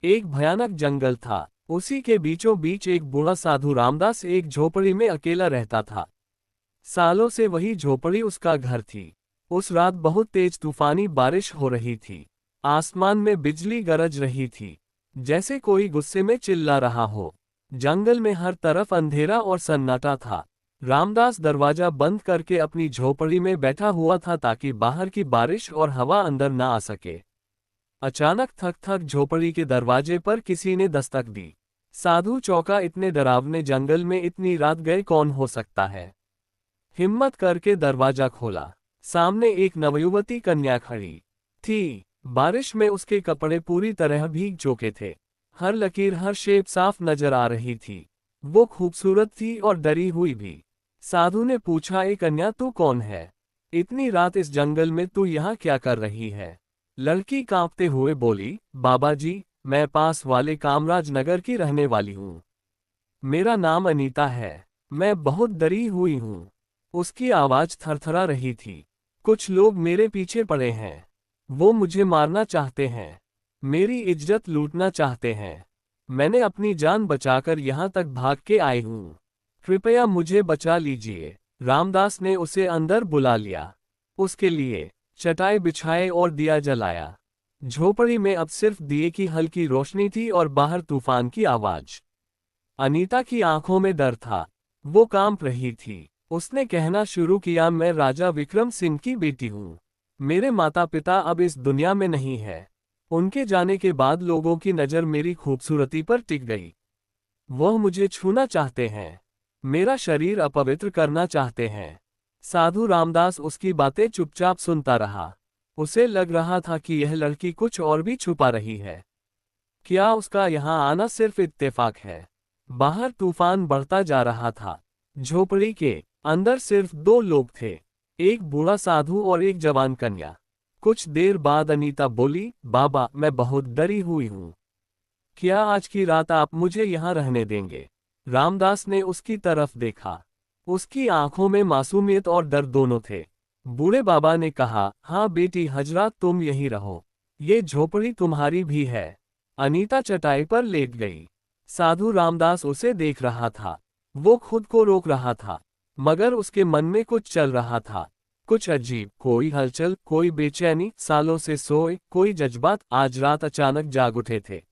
एक भयानक जंगल था। उसी के बीचों बीच एक बूढ़ा साधु रामदास एक झोपड़ी में अकेला रहता था। सालों से वही झोपड़ी उसका घर थी। उस रात बहुत तेज तूफानी बारिश हो रही थी। आसमान में बिजली गरज रही थी, जैसे कोई गुस्से में चिल्ला रहा हो। जंगल में हर तरफ अंधेरा और सन्नाटा था। रामदास दरवाजा बंद करके अपनी झोपड़ी में बैठा हुआ था ताकि बाहर की बारिश और हवा अंदर ना आ सके। अचानक थक थक झोपड़ी के दरवाजे पर किसी ने दस्तक दी। साधु चौंका, इतने डरावने जंगल में इतनी रात गए कौन हो सकता है। हिम्मत करके दरवाजा खोला। सामने एक नवयुवती कन्या खड़ी थी। बारिश में उसके कपड़े पूरी तरह भीग चुके थे। हर लकीर हर शेप साफ नजर आ रही थी। वो खूबसूरत थी और डरी हुई भी। साधु ने पूछा, ए कन्या, तू कौन है? इतनी रात इस जंगल में तू यहाँ क्या कर रही है? लड़की कांपते हुए बोली, बाबा जी, मैं पास वाले कामराज नगर की रहने वाली हूँ। मेरा नाम अनीता है। मैं बहुत डरी हुई हूँ। उसकी आवाज थरथरा रही थी। कुछ लोग मेरे पीछे पड़े हैं। वो मुझे मारना चाहते हैं। मेरी इज्जत लूटना चाहते हैं। मैंने अपनी जान बचाकर यहाँ तक भाग के आई हूँ। कृपया मुझे बचा लीजिए। रामदास ने उसे अंदर बुला लिया। उसके लिए चटाई बिछाए और दिया जलाया। झोपड़ी में अब सिर्फ दिए की हल्की रोशनी थी और बाहर तूफान की आवाज। अनीता की आंखों में डर था। वो कांप रही थी। उसने कहना शुरू किया, मैं राजा विक्रम सिंह की बेटी हूँ। मेरे माता पिता अब इस दुनिया में नहीं है। उनके जाने के बाद लोगों की नज़र मेरी खूबसूरती पर टिक गई। वह मुझे छूना चाहते हैं। मेरा शरीर अपवित्र करना चाहते हैं। साधु रामदास उसकी बातें चुपचाप सुनता रहा। उसे लग रहा था कि यह लड़की कुछ और भी छुपा रही है। क्या उसका यहाँ आना सिर्फ इत्तेफाक है? बाहर तूफान बढ़ता जा रहा था। झोपड़ी के अंदर सिर्फ दो लोग थे, एक बूढ़ा साधु और एक जवान कन्या। कुछ देर बाद अनीता बोली, बाबा, मैं बहुत डरी हुई हूँ। क्या आज की रात आप मुझे यहाँ रहने देंगे? रामदास ने उसकी तरफ देखा। उसकी आंखों में मासूमियत और डर दोनों थे। बूढ़े बाबा ने कहा, हाँ बेटी हजरा, तुम यहीं रहो। ये झोपड़ी तुम्हारी भी है। अनीता चटाई पर लेट गई। साधु रामदास उसे देख रहा था। वो खुद को रोक रहा था, मगर उसके मन में कुछ चल रहा था। कुछ अजीब, कोई हलचल, कोई बेचैनी। सालों से सोए कोई जज्बात आज रात अचानक जाग उठे थे।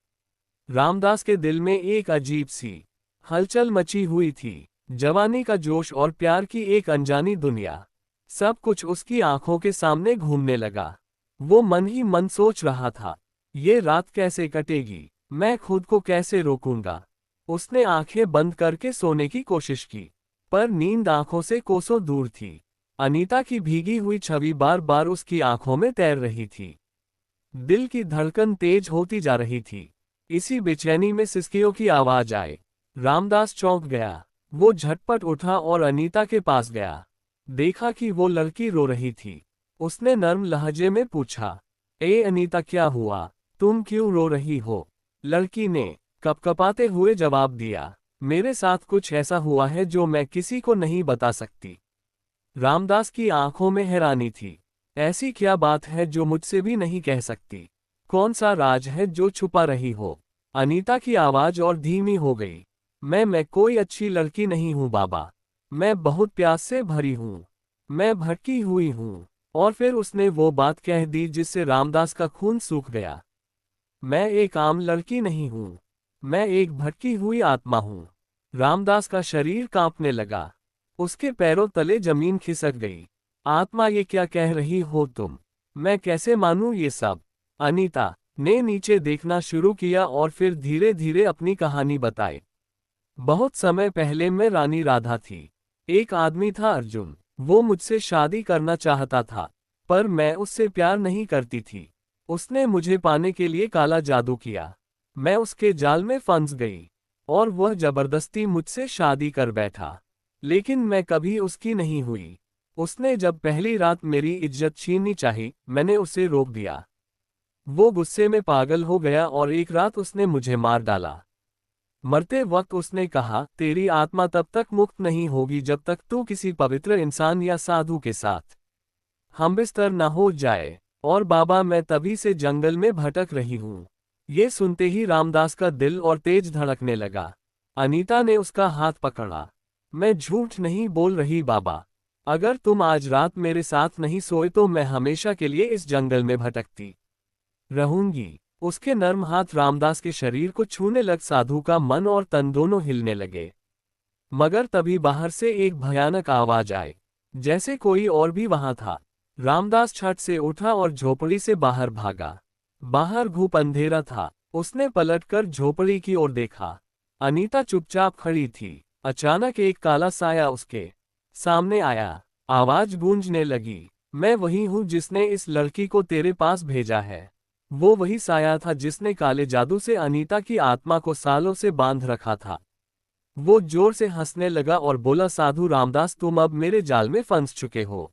रामदास के दिल में एक अजीब सी हलचल मची हुई थी। जवानी का जोश और प्यार की एक अनजानी दुनिया। सब कुछ उसकी आंखों के सामने घूमने लगा। वो मन ही मन सोच रहा था, ये रात कैसे कटेगी? मैं खुद को कैसे रोकूंगा? उसने आंखें बंद करके सोने की कोशिश की, पर नींद आंखों से कोसों दूर थी। अनीता की भीगी हुई छवि बार बार उसकी आंखों में तैर रही थी। दिल की धड़कन तेज होती जा रही थी। इसी बेचैनी में सिसकियों की आवाज आई। रामदास चौंक गया। वो झटपट उठा और अनीता के पास गया। देखा कि वो लड़की रो रही थी। उसने नर्म लहजे में पूछा, ए अनीता, क्या हुआ? तुम क्यों रो रही हो? लड़की ने कपकपाते हुए जवाब दिया, मेरे साथ कुछ ऐसा हुआ है जो मैं किसी को नहीं बता सकती। रामदास की आंखों में हैरानी थी। ऐसी क्या बात है जो मुझसे भी नहीं कह सकती? कौन सा राज है जो छुपा रही हो? अनीता की आवाज और धीमी हो गई। मैं कोई अच्छी लड़की नहीं हूँ बाबा। मैं बहुत प्यास से भरी हूँ। मैं भटकी हुई हूँ। और फिर उसने वो बात कह दी जिससे रामदास का खून सूख गया। मैं एक आम लड़की नहीं हूँ। मैं एक भटकी हुई आत्मा हूँ। रामदास का शरीर कांपने लगा। उसके पैरों तले जमीन खिसक गई। आत्मा, ये क्या कह रही हो तुम? मैं कैसे मानूं ये सब? अनीता ने नीचे देखना शुरू किया और फिर धीरे धीरे अपनी कहानी बताई। बहुत समय पहले मैं रानी राधा थी। एक आदमी था अर्जुन। वो मुझसे शादी करना चाहता था, पर मैं उससे प्यार नहीं करती थी। उसने मुझे पाने के लिए काला जादू किया। मैं उसके जाल में फंस गई और वह जबरदस्ती मुझसे शादी कर बैठा। लेकिन मैं कभी उसकी नहीं हुई। उसने जब पहली रात मेरी इज्जत छीननी चाही, मैंने उसे रोक दिया। वो गुस्से में पागल हो गया और एक रात उसने मुझे मार डाला। मरते वक्त उसने कहा, तेरी आत्मा तब तक मुक्त नहीं होगी जब तक तू किसी पवित्र इंसान या साधु के साथ हमबिस्तर न हो जाए। और बाबा, मैं तभी से जंगल में भटक रही हूँ। ये सुनते ही रामदास का दिल और तेज धड़कने लगा। अनीता ने उसका हाथ पकड़ा। मैं झूठ नहीं बोल रही बाबा। अगर तुम आज रात मेरे साथ नहीं सोए तो मैं हमेशा के लिए इस जंगल में भटकती रहूंगी। उसके नर्म हाथ रामदास के शरीर को छूने लग साधु का मन और तन दोनों हिलने लगे। मगर तभी बाहर से एक भयानक आवाज आई, जैसे कोई और भी वहां था। रामदास छट से उठा और झोपड़ी से बाहर भागा। बाहर घूप अंधेरा था। उसने पलटकर झोपड़ी की ओर देखा। अनीता चुपचाप खड़ी थी। अचानक एक काला साया उसके सामने आया। आवाज गूंजने लगी, मैं वही हूं जिसने इस लड़की को तेरे पास भेजा है। वो वही साया था जिसने काले जादू से अनीता की आत्मा को सालों से बांध रखा था। वो जोर से हंसने लगा और बोला, साधु रामदास, तुम अब मेरे जाल में फंस चुके हो।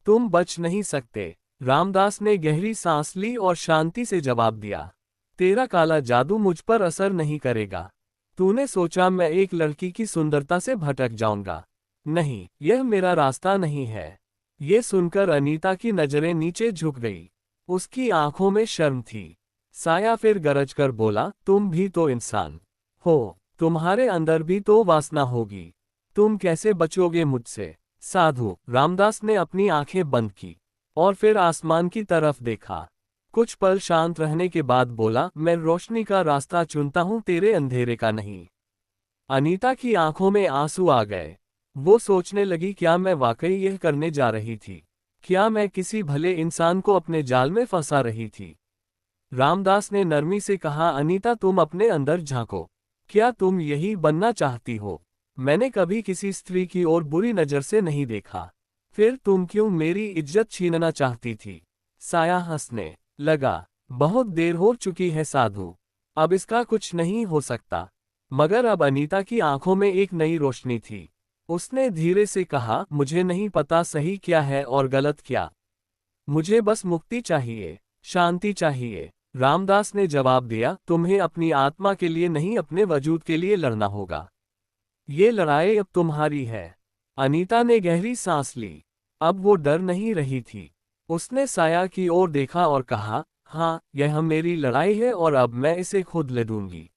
तुम बच नहीं सकते। रामदास ने गहरी सांस ली और शांति से जवाब दिया, तेरा काला जादू मुझ पर असर नहीं करेगा। तूने सोचा मैं एक लड़की की सुंदरता से भटक जाऊंगा। नहीं, यह मेरा रास्ता नहीं है। ये सुनकर अनीता की नजरें नीचे झुक गई। उसकी आंखों में शर्म थी। साया फिर गरज कर बोला, तुम भी तो इंसान हो। तुम्हारे अंदर भी तो वासना होगी। तुम कैसे बचोगे मुझसे? साधु रामदास ने अपनी आंखें बंद की और फिर आसमान की तरफ देखा। कुछ पल शांत रहने के बाद बोला, मैं रोशनी का रास्ता चुनता हूं, तेरे अंधेरे का नहीं। अनीता की आंखों में आंसू आ गए। वो सोचने लगी, क्या मैं वाकई यह करने जा रही थी? क्या मैं किसी भले इंसान को अपने जाल में फंसा रही थी? रामदास ने नरमी से कहा, अनीता तुम अपने अंदर झांको। क्या तुम यही बनना चाहती हो? मैंने कभी किसी स्त्री की ओर बुरी नजर से नहीं देखा। फिर तुम क्यों मेरी इज्जत छीनना चाहती थी? साया हंसने लगा, बहुत देर हो चुकी है साधु। अब इसका कुछ नहीं हो सकता। मगर अब अनीता की आंखों में एक नई रोशनी थी। उसने धीरे से कहा, मुझे नहीं पता सही क्या है और गलत क्या। मुझे बस मुक्ति चाहिए, शांति चाहिए। रामदास ने जवाब दिया, तुम्हें अपनी आत्मा के लिए नहीं, अपने वजूद के लिए लड़ना होगा। ये लड़ाई अब तुम्हारी है। अनीता ने गहरी सांस ली। अब वो डर नहीं रही थी। उसने साया की ओर देखा और कहा, हाँ, यह मेरी लड़ाई है और अब मैं इसे खुद लड़ूंगी।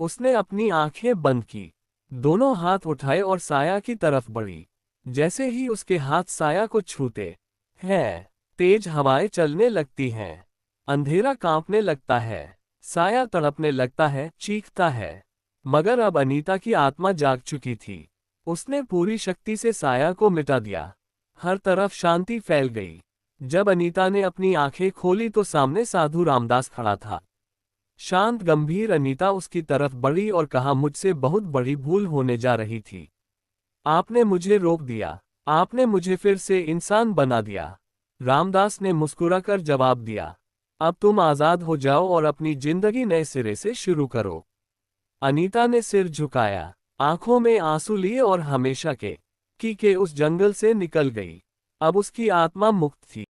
उसने अपनी आंखें बंद की, दोनों हाथ उठाए और साया की तरफ बढ़ी। जैसे ही उसके हाथ साया को छूते हैं, तेज हवाएं चलने लगती हैं। अंधेरा कांपने लगता है। साया तड़पने लगता है, चीखता है। मगर अब अनीता की आत्मा जाग चुकी थी। उसने पूरी शक्ति से साया को मिटा दिया। हर तरफ शांति फैल गई। जब अनीता ने अपनी आंखें खोली तो सामने साधु रामदास खड़ा था। शांत गंभीर अनीता उसकी तरफ बढ़ी और कहा, मुझसे बहुत बड़ी भूल होने जा रही थी। आपने मुझे रोक दिया। आपने मुझे फिर से इंसान बना दिया। रामदास ने मुस्कुराकर जवाब दिया, अब तुम आजाद हो जाओ और अपनी जिंदगी नए सिरे से शुरू करो। अनीता ने सिर झुकाया, आंखों में आंसू लिए और हमेशा के उस जंगल से निकल गई। अब उसकी आत्मा मुक्त थी।